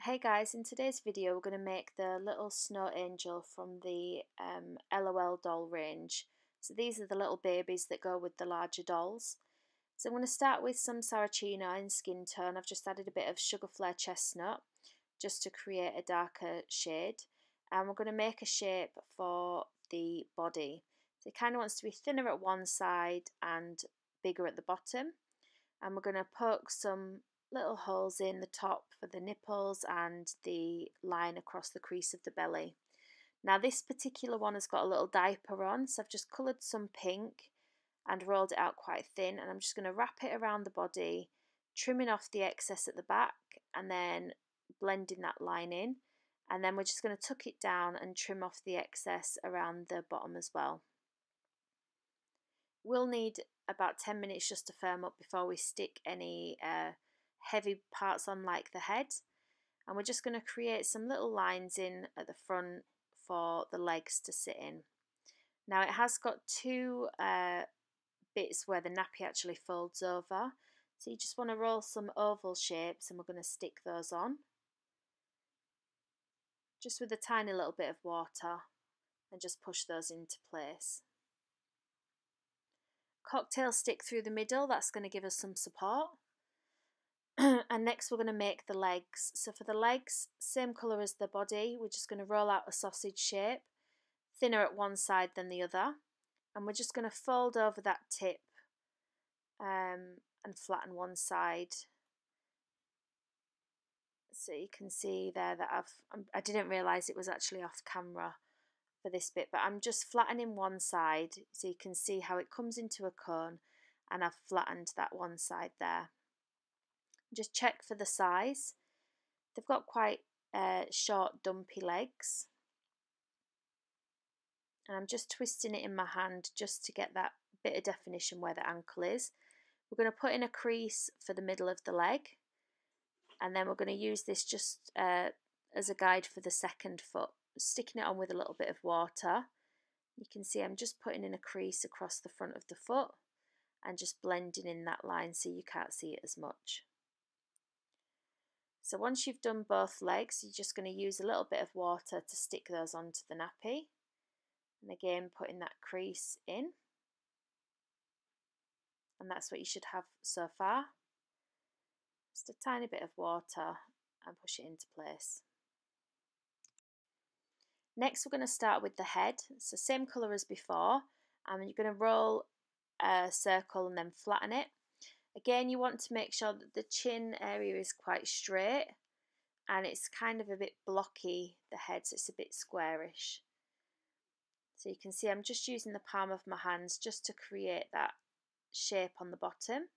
Hey guys, in today's video we're going to make the Little Snow Angel from the LOL doll range. So these are the little babies that go with the larger dolls. So I'm going to start with some Saracino in skin tone. I've just added a bit of Sugar Flare Chestnut just to create a darker shade. And we're going to make a shape for the body. So it kind of wants to be thinner at one side and bigger at the bottom. And we're going to poke some little holes in the top for the nipples and the line across the crease of the belly. Now this particular one has got a little diaper on, so I've just coloured some pink and rolled it out quite thin, and I'm just going to wrap it around the body, trimming off the excess at the back and then blending that line in, and then we're just going to tuck it down and trim off the excess around the bottom as well. We'll need about 10 minutes just to firm up before we stick any heavy parts on like the head, and we're just going to create some little lines in at the front for the legs to sit in. Now it has got two bits where the nappy actually folds over, so you just want to roll some oval shapes and we're going to stick those on just with a tiny little bit of water and just push those into place. Cocktail stick through the middle, that's going to give us some support. And next we're going to make the legs. So for the legs, same colour as the body, we're just going to roll out a sausage shape, thinner at one side than the other, and we're just going to fold over that tip and flatten one side. So you can see there that I didn't realise it was actually off camera for this bit, but I'm just flattening one side so you can see how it comes into a cone, and I've flattened that one side there. Just check for the size. They've got quite short dumpy legs, and I'm just twisting it in my hand just to get that bit of definition where the ankle is. We're going to put in a crease for the middle of the leg, and then we're going to use this just as a guide for the second foot, sticking it on with a little bit of water. You can see I'm just putting in a crease across the front of the foot and just blending in that line so you can't see it as much. So once you've done both legs, you're just going to use a little bit of water to stick those onto the nappy, and again putting that crease in, and that's what you should have so far. Just a tiny bit of water and push it into place. Next we're going to start with the head, so same colour as before, and you're going to roll a circle and then flatten it. Again, you want to make sure that the chin area is quite straight and it's kind of a bit blocky, the head, so it's a bit squarish. So you can see I'm just using the palm of my hands just to create that shape on the bottom.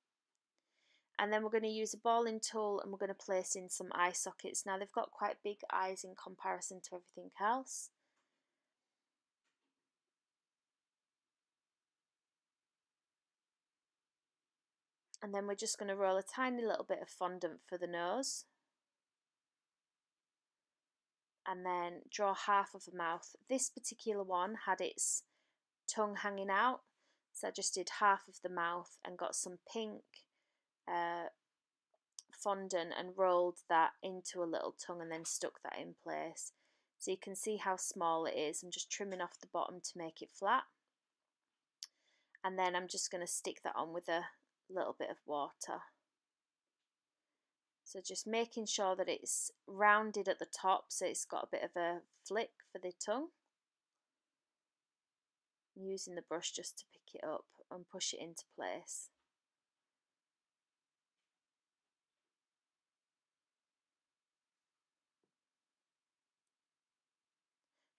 And then we're going to use a balling tool and we're going to place in some eye sockets. Now they've got quite big eyes in comparison to everything else. And then we're just going to roll a tiny little bit of fondant for the nose. And then draw half of the mouth. This particular one had its tongue hanging out, so I just did half of the mouth and got some pink fondant and rolled that into a little tongue and then stuck that in place. So you can see how small it is. I'm just trimming off the bottom to make it flat, and then I'm just going to stick that on with a little bit of water. So just making sure that it's rounded at the top so it's got a bit of a flick for the tongue. I'm using the brush just to pick it up and push it into place.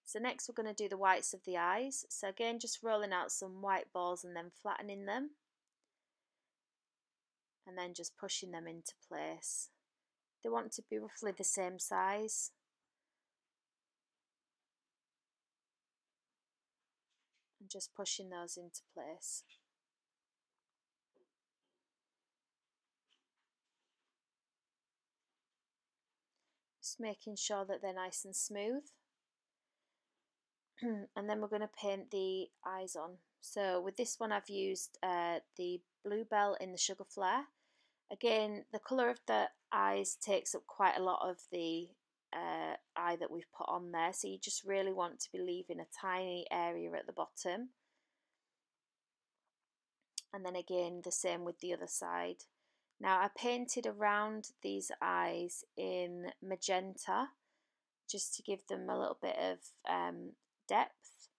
So next we're going to do the whites of the eyes. So again, just rolling out some white balls and then flattening them, and then just pushing them into place. They want to be roughly the same size. And just pushing those into place. Just making sure that they're nice and smooth. And then we're going to paint the eyes on. So with this one I've used the Bluebell in the Sugar Flare. Again, the colour of the eyes takes up quite a lot of the eye that we've put on there. So you just really want to be leaving a tiny area at the bottom. And then again, the same with the other side. Now I painted around these eyes in magenta just to give them a little bit of depth.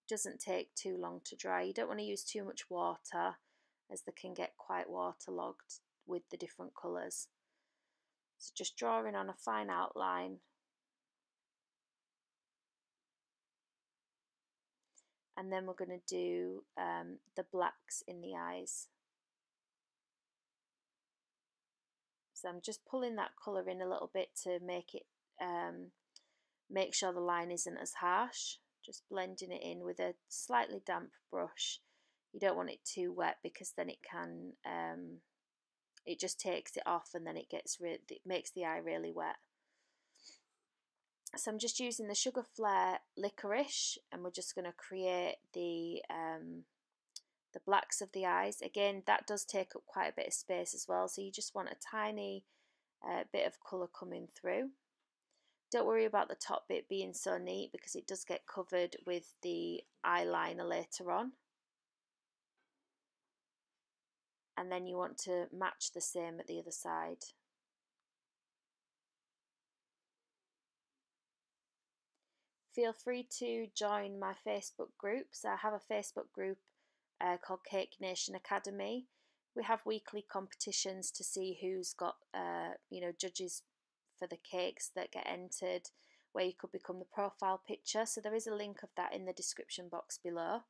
Doesn't take too long to dry. You don't want to use too much water as they can get quite waterlogged with the different colours. So just drawing on a fine outline. And then we're going to do the blacks in the eyes. So I'm just pulling that colour in a little bit to make it, make sure the line isn't as harsh. Just blending it in with a slightly damp brush. You don't want it too wet because then it can, it just takes it off and then it makes the eye really wet. So I'm just using the Sugar Flare Licorice, and we're just going to create the blacks of the eyes. Again, that does take up quite a bit of space as well, so you just want a tiny bit of colour coming through. Don't worry about the top bit being so neat because it does get covered with the eyeliner later on. And then you want to match the same at the other side. Feel free to join my Facebook group. So I have a Facebook group called Cake Nation Academy. We have weekly competitions to see who's got judges for the cakes that get entered, where you could become the profile picture. So there is a link of that in the description box below.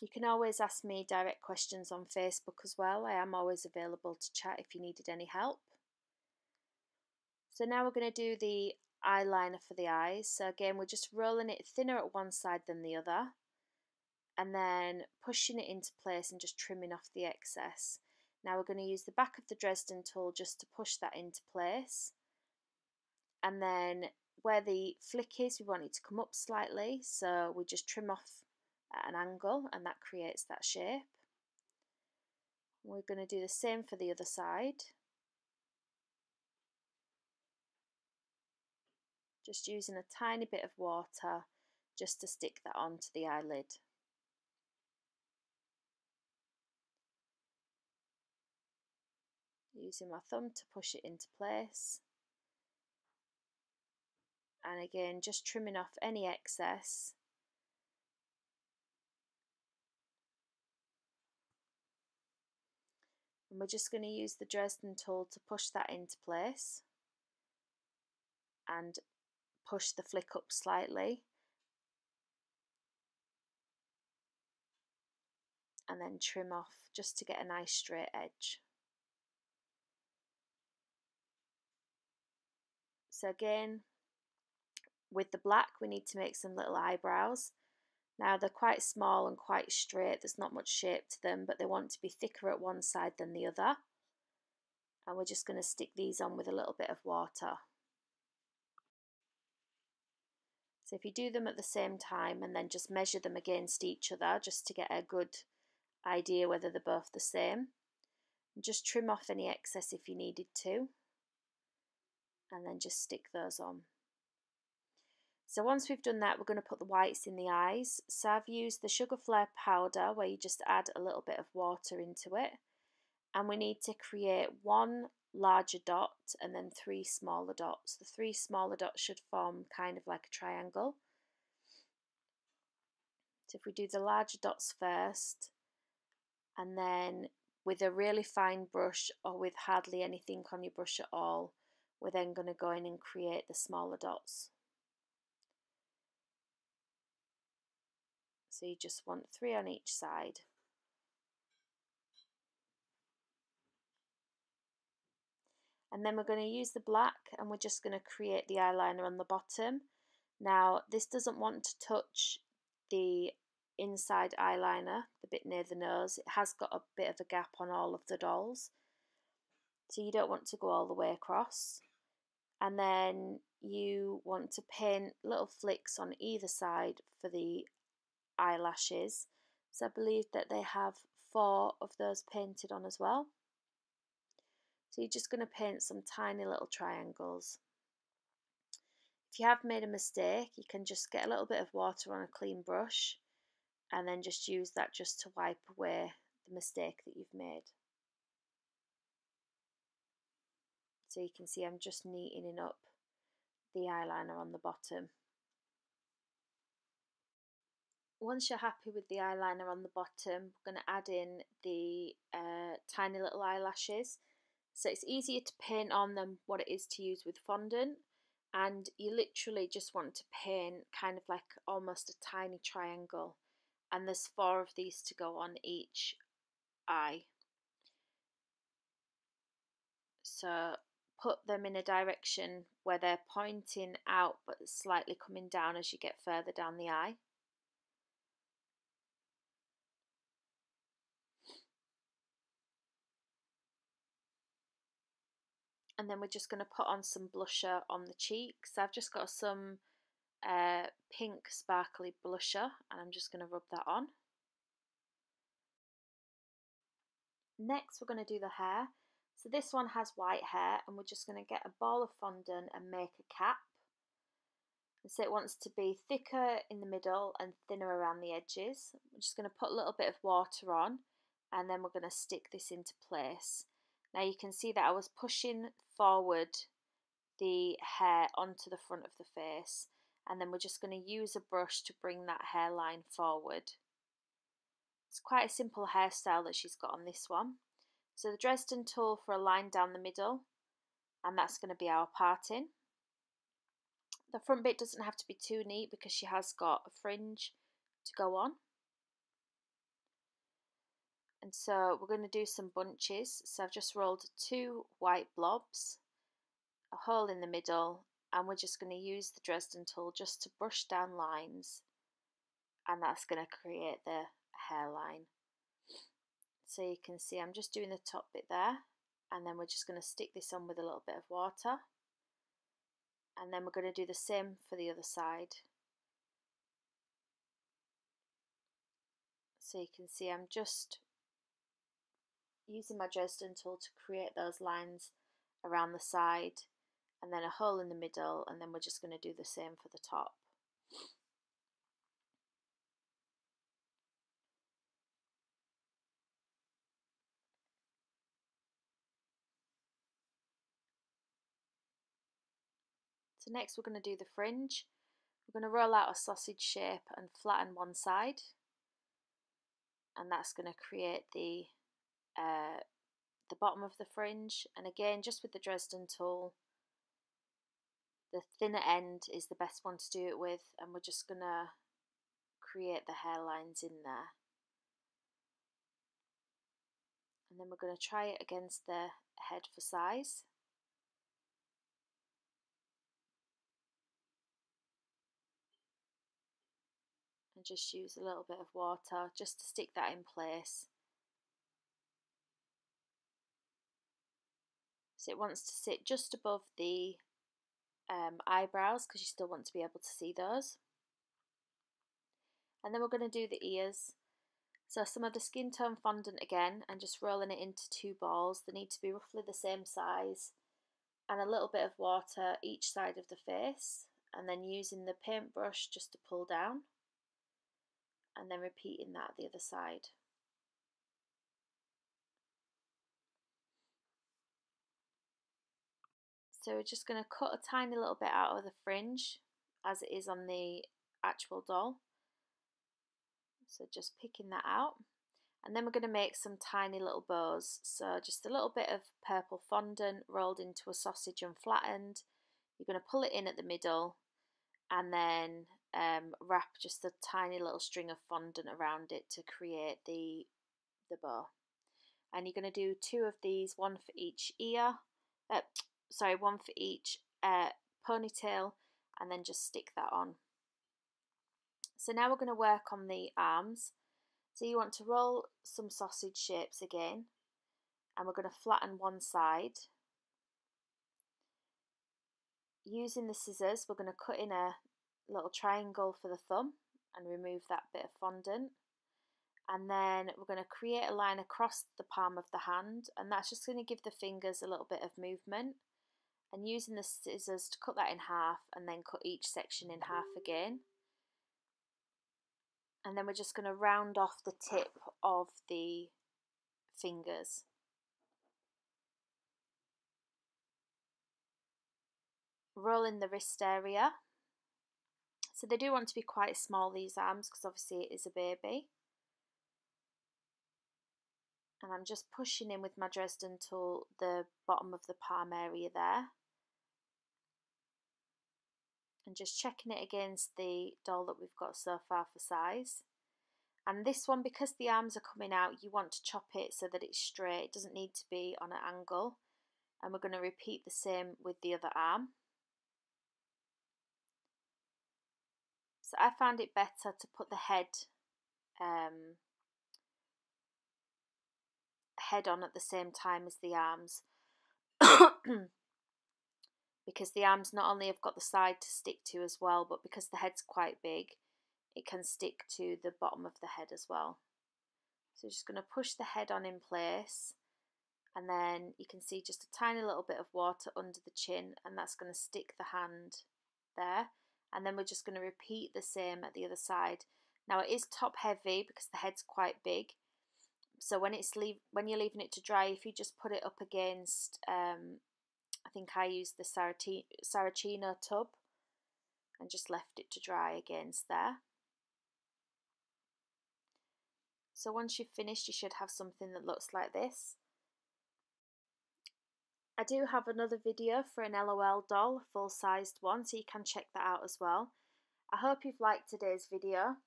You can always ask me direct questions on Facebook as well. I am always available to chat if you needed any help. So now we're going to do the eyeliner for the eyes. So again, we're just rolling it thinner at one side than the other, and then pushing it into place and just trimming off the excess. Now we're going to use the back of the Dresden tool just to push that into place, and then where the flick is, we want it to come up slightly, so we just trim off at an angle and that creates that shape. We're going to do the same for the other side. Just using a tiny bit of water just to stick that onto the eyelid. Using my thumb to push it into place. And again, just trimming off any excess. And we're just going to use the Dresden tool to push that into place and push the flick up slightly, and then trim off just to get a nice straight edge. So again, with the black, we need to make some little eyebrows. Now they're quite small and quite straight, there's not much shape to them, but they want to be thicker at one side than the other. And we're just going to stick these on with a little bit of water. So if you do them at the same time and then just measure them against each other just to get a good idea whether they're both the same. And just trim off any excess if you needed to, and then just stick those on. So once we've done that, we're going to put the whites in the eyes. So I've used the Sugar Flare powder, where you just add a little bit of water into it, and we need to create one larger dot and then 3 smaller dots. The 3 smaller dots should form kind of like a triangle. So if we do the larger dots first, and then with a really fine brush or with hardly anything on your brush at all, we're then going to go in and create the smaller dots. So you just want 3 on each side. And then we're going to use the black, and we're just going to create the eyeliner on the bottom. Now this doesn't want to touch the inside eyeliner, the bit near the nose. It has got a bit of a gap on all of the dolls, so you don't want to go all the way across. And then you want to paint little flicks on either side for the eyelashes. So I believe that they have 4 of those painted on as well. So you're just going to paint some tiny little triangles. If you have made a mistake, you can just get a little bit of water on a clean brush and then just use that just to wipe away the mistake that you've made. So you can see I'm just neatening up the eyeliner on the bottom. Once you're happy with the eyeliner on the bottom, we're going to add in the tiny little eyelashes. So it's easier to paint on than what it is to use with fondant, and you literally just want to paint kind of like almost a tiny triangle, and there's 4 of these to go on each eye. So put them in a direction where they're pointing out but slightly coming down as you get further down the eye. And then we're just going to put on some blusher on the cheeks. I've just got some pink sparkly blusher and I'm just going to rub that on. Next we're going to do the hair. So this one has white hair and we're just going to get a ball of fondant and make a cap. And so it wants to be thicker in the middle and thinner around the edges. We're just going to put a little bit of water on and then we're going to stick this into place. Now you can see that I was pushing forward the hair onto the front of the face, and then we're just going to use a brush to bring that hairline forward. It's quite a simple hairstyle that she's got on this one. So the Dresden tool for a line down the middle, and that's going to be our parting. The front bit doesn't have to be too neat because she has got a fringe to go on. And so we're going to do some bunches. So I've just rolled 2 white blobs, a hole in the middle, and we're just going to use the Dresden tool just to brush down lines, and that's going to create the hairline. So you can see I'm just doing the top bit there, and then we're just going to stick this on with a little bit of water, and then we're going to do the same for the other side. So you can see I'm just using my Dresden tool to create those lines around the side, and then a hole in the middle, and then we're just going to do the same for the top. So next we're going to do the fringe. We're going to roll out a sausage shape and flatten one side, and that's going to create the bottom of the fringe. And again, just with the Dresden tool, the thinner end is the best one to do it with, and we're just going to create the hairlines in there. And then we're going to try it against the head for size. And just use a little bit of water just to stick that in place. So it wants to sit just above the eyebrows because you still want to be able to see those. And then we're going to do the ears. So some of the skin tone fondant again, and just rolling it into 2 balls. They need to be roughly the same size, and a little bit of water each side of the face, and then using the paintbrush just to pull down, and then repeating that the other side. So we're just going to cut a tiny little bit out of the fringe as it is on the actual doll. So just picking that out. And then we're going to make some tiny little bows. So just a little bit of purple fondant rolled into a sausage and flattened. You're going to pull it in at the middle and then wrap just a tiny little string of fondant around it to create the bow. And you're going to do 2 of these, one for each ear, one for each ponytail, and then just stick that on. So now we're going to work on the arms. So you want to roll some sausage shapes again, and we're going to flatten one side. Using the scissors, we're going to cut in a little triangle for the thumb, and remove that bit of fondant. And then we're going to create a line across the palm of the hand, and that's just going to give the fingers a little bit of movement. And using the scissors to cut that in half and then cut each section in half again. And then we're just going to round off the tip of the fingers. Roll in the wrist area. So they do want to be quite small, these arms, because obviously it is a baby. And I'm just pushing in with my Dresden tool the bottom of the palm area there. And just checking it against the doll that we've got so far for size. And this one, because the arms are coming out, you want to chop it so that it's straight. It doesn't need to be on an angle. And we're going to repeat the same with the other arm. So I found it better to put the head on at the same time as the arms. Because the arms not only have got the side to stick to as well, but because the head's quite big, it can stick to the bottom of the head as well. So just going to push the head on in place, and then you can see just a tiny little bit of water under the chin, and that's going to stick the hand there. And then we're just going to repeat the same at the other side. Now it is top heavy because the head's quite big, so when you're leaving it to dry, if you just put it up against I think I used the Saracino tub and just left it to dry against there. So once you've finished, you should have something that looks like this. I do have another video for an LOL doll, a full-sized one, so you can check that out as well. I hope you've liked today's video.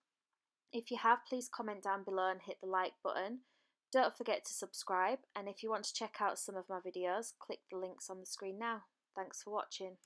If you have, please comment down below and hit the like button. Don't forget to subscribe, and if you want to check out some of my videos, click the links on the screen now. Thanks for watching.